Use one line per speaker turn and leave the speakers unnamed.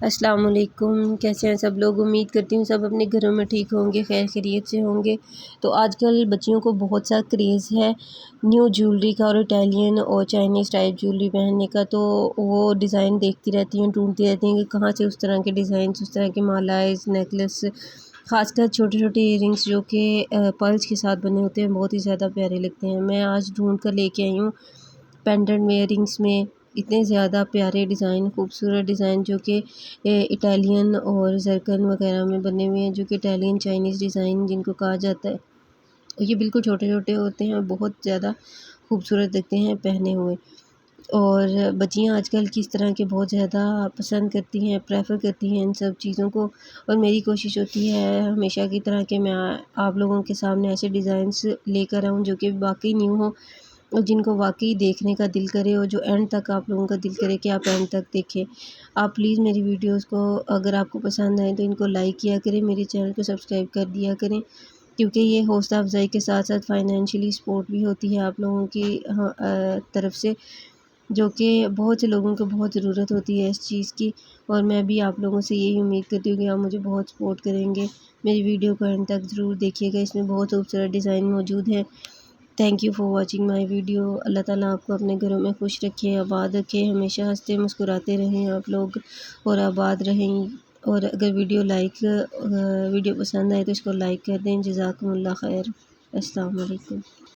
السلام علیکم، کیسے ہیں سب لوگ؟ امید کرتی ہوں سب اپنے گھروں میں ٹھیک ہوں گے، خیر خیریت سے ہوں گے۔ تو آج کل بچیوں کو بہت سا کریز ہے نیو جیولری کا، اور اٹیلین اور چائنیز ٹائپ جیولری پہننے کا، تو وہ ڈیزائن دیکھتی رہتی ہیں، ڈھونڈتی رہتی ہیں کہ کہاں سے اس طرح کے ڈیزائنس، اس طرح کے مالائز، نیکلس، خاص کر چھوٹے چھوٹے ایئر رنگس جو کہ پرلس کے ساتھ بنے ہوتے ہیں، بہت ہی زیادہ پیارے لگتے ہیں۔ میں آج ڈھونڈ کر لے کے آئی ہوں پینڈنٹ میں، ایئر رنگس میں اتنے زیادہ پیارے ڈیزائن، خوبصورت ڈیزائن جو کہ اٹیلین اور زرکن وغیرہ میں بنے ہوئے ہیں، جو کہ اٹیلین چائنیز ڈیزائن جن کو کہا جاتا ہے۔ یہ بالکل چھوٹے چھوٹے ہوتے ہیں، بہت زیادہ خوبصورت لگتے ہیں پہنے ہوئے۔ اور بچیاں آج کل کس طرح کے بہت زیادہ پسند کرتی ہیں، پریفر کرتی ہیں ان سب چیزوں کو، اور میری کوشش ہوتی ہے ہمیشہ کی طرح کہ میں آپ لوگوں کے سامنے ایسے ڈیزائنس لے کر آؤں جو کہ واقعی نیو ہوں، اور جن کو واقعی دیکھنے کا دل کرے، اور جو اینڈ تک آپ لوگوں کا دل کرے کہ آپ اینڈ تک دیکھیں۔ آپ پلیز میری ویڈیوز کو اگر آپ کو پسند آئیں تو ان کو لائک کیا کریں، میرے چینل کو سبسکرائب کر دیا کریں، کیونکہ یہ حوصلہ افزائی کے ساتھ ساتھ فائنینشلی سپورٹ بھی ہوتی ہے آپ لوگوں کی طرف سے، جو کہ بہت سے لوگوں کو بہت ضرورت ہوتی ہے اس چیز کی۔ اور میں بھی آپ لوگوں سے یہی امید کرتی ہوں کہ آپ مجھے بہت سپورٹ کریں گے۔ میری ویڈیو کو اینڈ تک ضرور دیکھیے گا، اس میں بہت خوبصورت ڈیزائن موجود ہیں۔ Thank you for watching my video. Allah تعالیٰ آپ کو اپنے گھروں میں خوش رکھے، آباد رکھے، ہمیشہ ہنستے مسکراتے رہیں آپ لوگ، اور آباد رہیں۔ اور اگر ویڈیو پسند آئے تو اس کو لائک کر دیں۔ جزاکم اللہ خیر۔ السلام علیکم۔